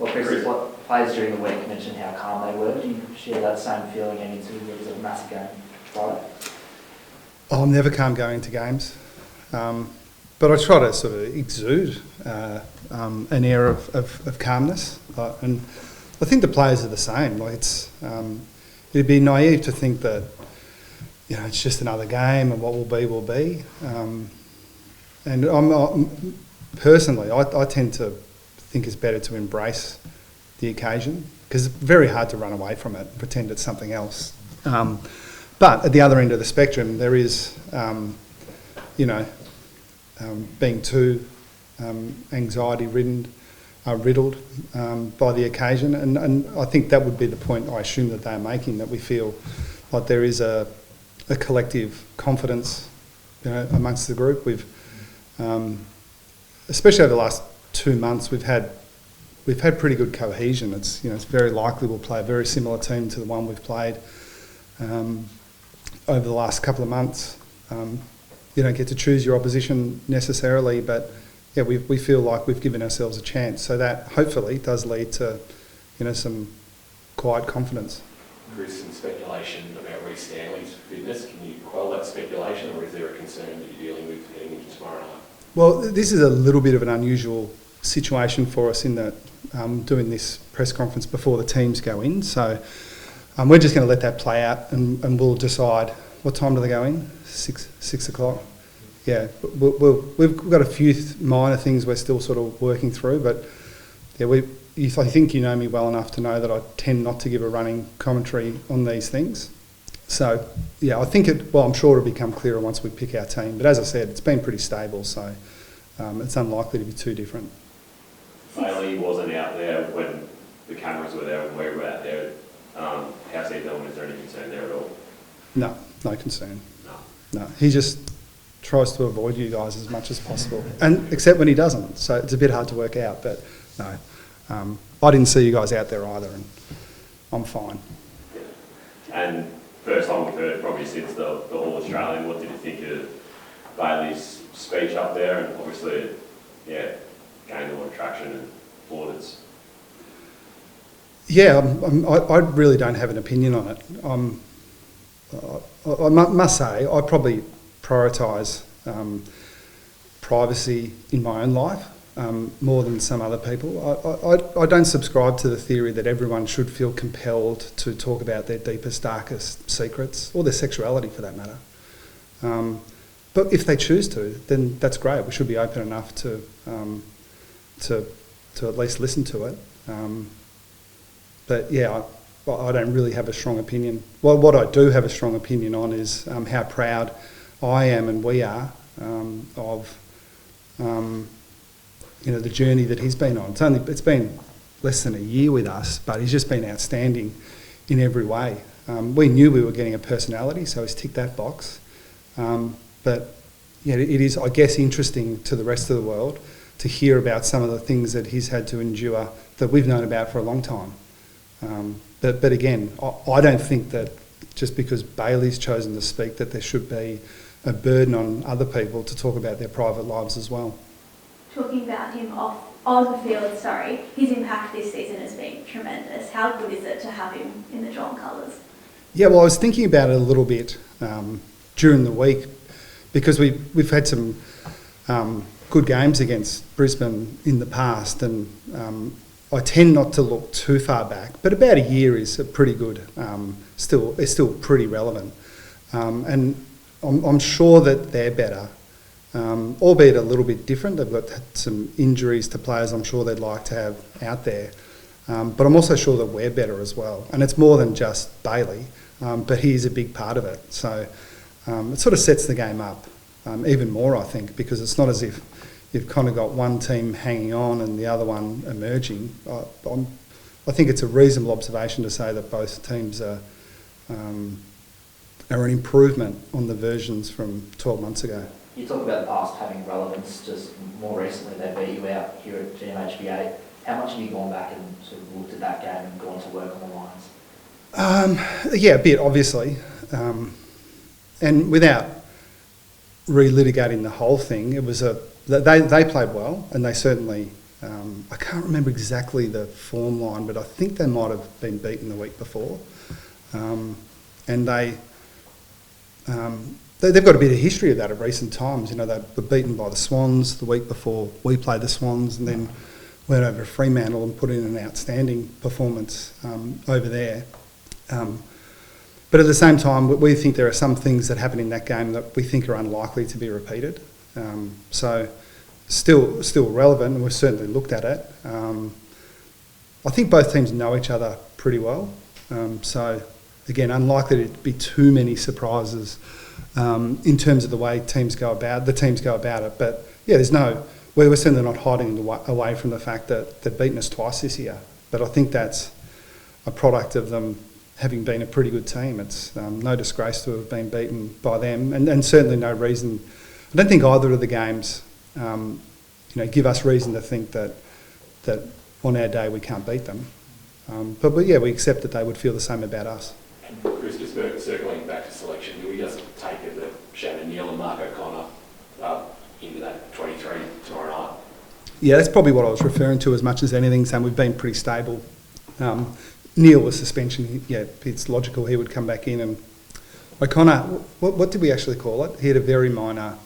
Well, Chris, what players during the week mentioned how calm they were. Do you share that same feeling going into a massive game Friday? Oh, I'm never calm going into games, but I try to sort of exude an air of calmness, and I think the players are the same. Like it'd be naive to think that it's just another game and what will be. And I'm personally, I tend to think it's better to embrace the occasion because it's very hard to run away from it and pretend it's something else. But at the other end of the spectrum, there is, being too anxiety-riddled by the occasion, and I think that would be the point I assume that they're making, that we feel like there is a collective confidence, amongst the group. We've, especially over the last 2 months, we've had pretty good cohesion. It's very likely we'll play a very similar team to the one we've played over the last couple of months. You don't get to choose your opposition necessarily, but yeah, we feel like we've given ourselves a chance. So that hopefully does lead to some quiet confidence. There is some speculation about Reece Stanley's fitness. Can you quell that speculation, or is there a concern that you're dealing with heading into tomorrow night? Well, this is a little bit of an unusual situation for us in that doing this press conference before the teams go in. So we're just going to let that play out, and we'll decide what time do they go in. 6 o'clock. Yeah, we've got a few minor things we're still sort of working through, but yeah, I think you know me well enough to know that I tend not to give a running commentary on these things. So yeah, I think I'm sure it'll become clearer once we pick our team. But as I said, it's been pretty stable, so it's unlikely to be too different. Bailey wasn't out there when the cameras were there, when we were out there. How's he doing? Is there any concern there at all? No concern. No, he just tries to avoid you guys as much as possible, and except when he doesn't. So it's a bit hard to work out, but no. I didn't see you guys out there either, and I'm fine. Yeah. And first time we've heard probably since the All-Australian, what did you think of Bailey's speech up there? And obviously, yeah, gained a lot of traction and plaudits. Yeah, I really don't have an opinion on it. I must say, I probably prioritise privacy in my own life more than some other people. I don't subscribe to the theory that everyone should feel compelled to talk about their deepest, darkest secrets, or their sexuality for that matter. But if they choose to, then that's great. We should be open enough to at least listen to it. But yeah, I don't really have a strong opinion. Well, what I do have a strong opinion on is how proud I am and we are of the journey that he's been on. It's been less than a year with us, but he's just been outstanding in every way. We knew we were getting a personality, so he's ticked that box. But yeah, it is, I guess, interesting to the rest of the world to hear about some of the things that he's had to endure that we've known about for a long time. But again, I don't think that just because Bailey's chosen to speak that there should be a burden on other people to talk about their private lives as well. Talking about him on the field, his impact this season has been tremendous. How good is it to have him in the Geelong colours? Yeah, well, I was thinking about it a little bit during the week because we've had some good games against Brisbane in the past, and I tend not to look too far back, but about a year is a pretty good. It's still pretty relevant, and I'm sure that they're better, albeit a little bit different. They've got some injuries to players I'm sure they'd like to have out there, but I'm also sure that we're better as well. And it's more than just Bailey, but he's a big part of it. So it sort of sets the game up even more, I think, because it's not as if you've kind of got one team hanging on and the other one emerging. I think it's a reasonable observation to say that both teams are an improvement on the versions from 12 months ago. You talk about the past having relevance. Just more recently, they beat you out here at GMHBA. How much have you gone back and sort of looked at that game and gone to work on the Lions? Yeah, a bit, obviously. And without relitigating the whole thing, it was they played well, and they certainly I can't remember exactly the form line, but I think they might have been beaten the week before. And they've got a bit of history of that of recent times. You know, they were beaten by the Swans the week before we played the Swans, and then went over to Fremantle and put in an outstanding performance over there. But at the same time, we think there are some things that happen in that game that we think are unlikely to be repeated. So still relevant, and we've certainly looked at it. I think both teams know each other pretty well. So again, unlikely to be too many surprises in terms of the way teams go about it. But yeah, we're certainly not hiding away from the fact that they've beaten us twice this year. But I think that's a product of them having been a pretty good team. It's no disgrace to have been beaten by them, and certainly no reason. I don't think either of the games, give us reason to think that on our day we can't beat them. But we accept that they would feel the same about us. Chris, just circling back to selection, do we just take it that Shannon Neal and Mark O'Connor are into that 23 tomorrow night? Yeah, that's probably what I was referring to as much as anything, saying we've been pretty stable. Neil was suspension. Yeah, it's logical he would come back in. And O'Connor, what did we actually call it? He had a very minor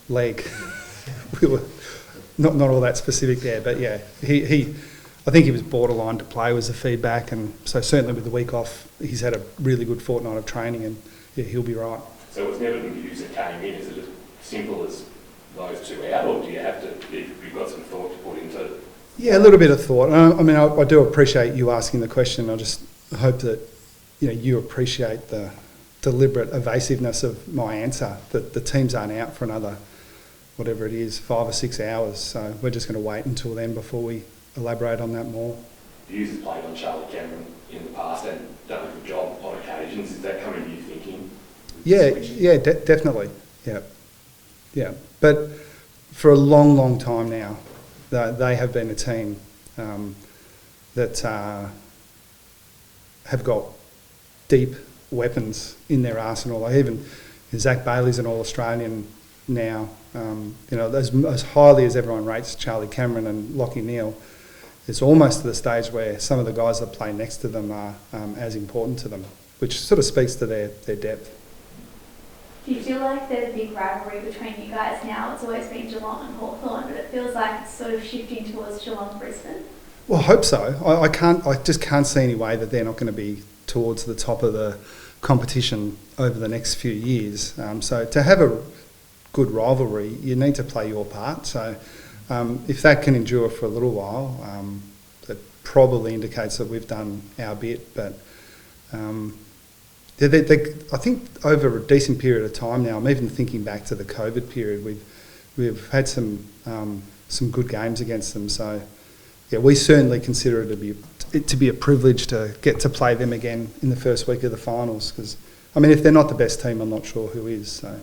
leg. We were not all that specific there, but yeah, I think he was borderline to play was the feedback, and so certainly with the week off, he's had a really good fortnight of training, and yeah, he'll be right. So it's never been used that came in. Is it as simple as those two out, or do you have to? You've got some thought to put into it? Yeah, a little bit of thought. I do appreciate you asking the question. I just hope that you appreciate the deliberate evasiveness of my answer, that the teams aren't out for another, whatever it is, 5 or 6 hours. So we're just going to wait until then before we elaborate on that more. Hughes has played on Charlie Cameron in the past and done a good job on occasions. Is that coming to you thinking? Yeah, definitely. Yeah. But for a long, long time now, they have been a team that have got deep weapons in their arsenal. Like even Zach Bailey's an All-Australian now. As highly as everyone rates Charlie Cameron and Lachie Neale, it's almost to the stage where some of the guys that play next to them are as important to them, which sort of speaks to their depth. Do you feel like there's a big rivalry between you guys now? It's always been Geelong and Hawthorn, but it feels like it's sort of shifting towards Geelong-Brisbane. Well, I hope so. I just can't see any way that they're not going to be towards the top of the competition over the next few years. So to have a good rivalry, you need to play your part. So if that can endure for a little while, that probably indicates that we've done our bit. But I think over a decent period of time now, I'm even thinking back to the COVID period, we've had some good games against them. So yeah, we certainly consider it to be a privilege to get to play them again in the first week of the finals. Because if they're not the best team, I'm not sure who is. So.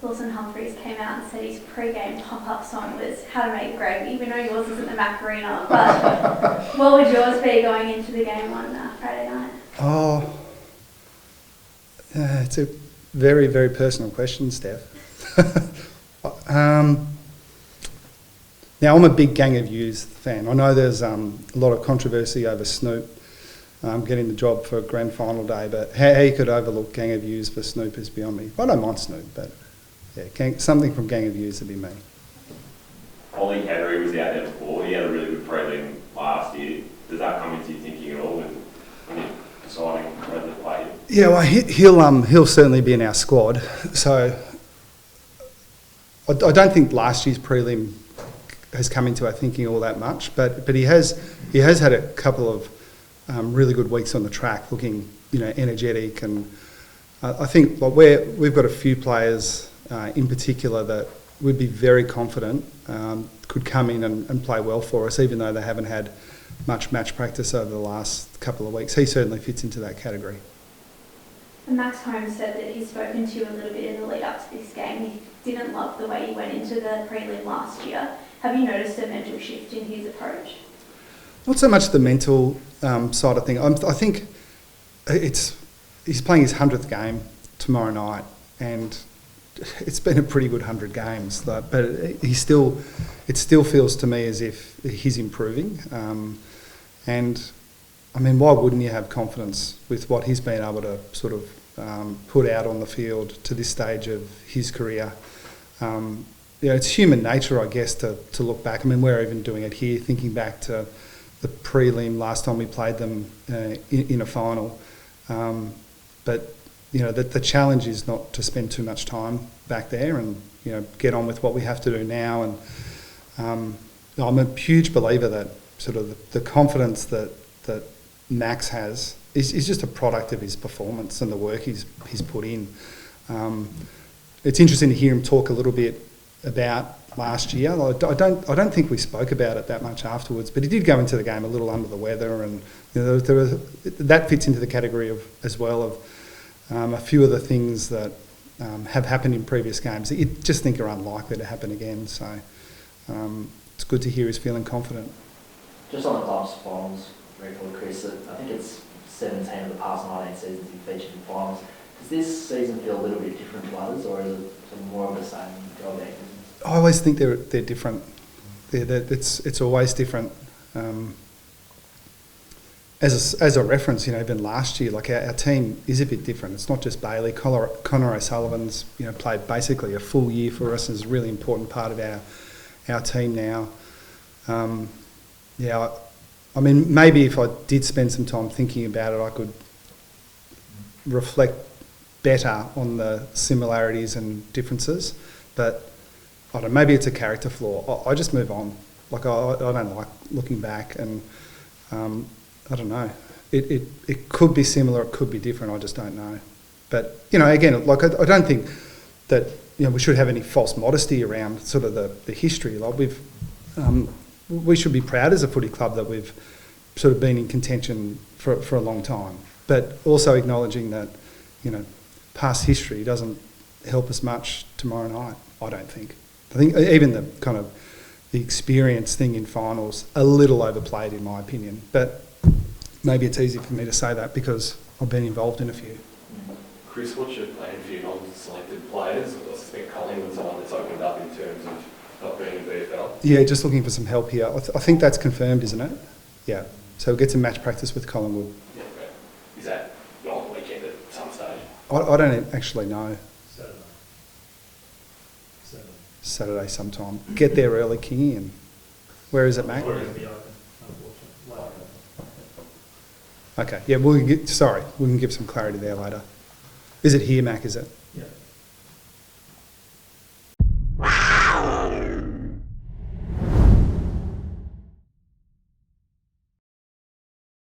Wilson Humphries came out and said his pre-game pop-up song was How to Make Gravy. We know yours isn't the Macarena, but what would yours be going into the game on Friday night? Oh, it's a very, very personal question, Steph. Now, I'm a big Gang of Youths fan. I know there's a lot of controversy over Snoop getting the job for grand final day, but how he could overlook Gang of Youths for Snoop is beyond me. I don't mind Snoop, but yeah, something from Gang of Youths would be me. Ollie Henry was out there before. He had a really good prelim last year. Does that come into your thinking at all when you're deciding whether to play him? Yeah, well, he'll certainly be in our squad. So I don't think last year's prelim has come into our thinking all that much, but he has had a couple of really good weeks on the track, looking energetic, and I think we've got a few players in particular that we'd be very confident could come in and play well for us, even though they haven't had much match practice over the last couple of weeks. He certainly fits into that category. And Max Holmes said that he's spoken to you a little bit in the lead up to this game. He didn't love the way he went into the prelim last year. Have you noticed a mental shift in his approach? Not so much the mental side of things. I think he's playing his 100th game tomorrow night, and it's been a pretty good 100 games, but it still feels to me as if he's improving. And I mean, why wouldn't you have confidence with what he's been able to sort of put out on the field to this stage of his career? It's human nature, I guess, to look back. I mean, we're even doing it here, thinking back to the prelim last time we played them in a final. But the challenge is not to spend too much time back there and get on with what we have to do now. And I'm a huge believer that sort of the confidence that Max has is just a product of his performance and the work he's put in. It's interesting to hear him talk a little bit about last year. I don't think we spoke about it that much afterwards, but he did go into the game a little under the weather, and that fits into the category of as well of a few of the things that have happened in previous games that you just think are unlikely to happen again. So it's good to hear he's feeling confident. Just on the club's finals record, Chris, I think it's 17 of the past 19 seasons you've featured in finals. Does this season feel a little bit different to others, or is it sort of more of the same job activity? I always think they're different. It's always different. As a reference, even last year, like our team is a bit different. It's not just Bailey. Connor O'Sullivan's played basically a full year for us and is a really important part of our team now. I mean, maybe if I did spend some time thinking about it, I could reflect better on the similarities and differences. But I don't know, maybe it's a character flaw. I just move on. Like I don't like looking back, and I don't know. It could be similar, it could be different. I just don't know. But again, like I don't think that we should have any false modesty around sort of the history. Like we should be proud as a footy club that we've sort of been in contention for a long time. But also acknowledging that past history doesn't help us much tomorrow night. I don't think. I think even the kind of the experience thing in finals a little overplayed in my opinion. But maybe it's easy for me to say that because I've been involved in a few. Chris, what's your plan for your non-selected players? I suspect Collingwood's the one that's opened up in terms of not being in VFL. Yeah, just looking for some help here. I think that's confirmed, isn't it? Yeah. So we'll get some match practice with Collingwood. Yeah, okay. Is that on the weekend at some stage? I don't actually know. Saturday sometime. Get there early, Kingy. And where is it, Mac? Okay. Yeah, we can give some clarity there later. Is it here, Mac? Is it?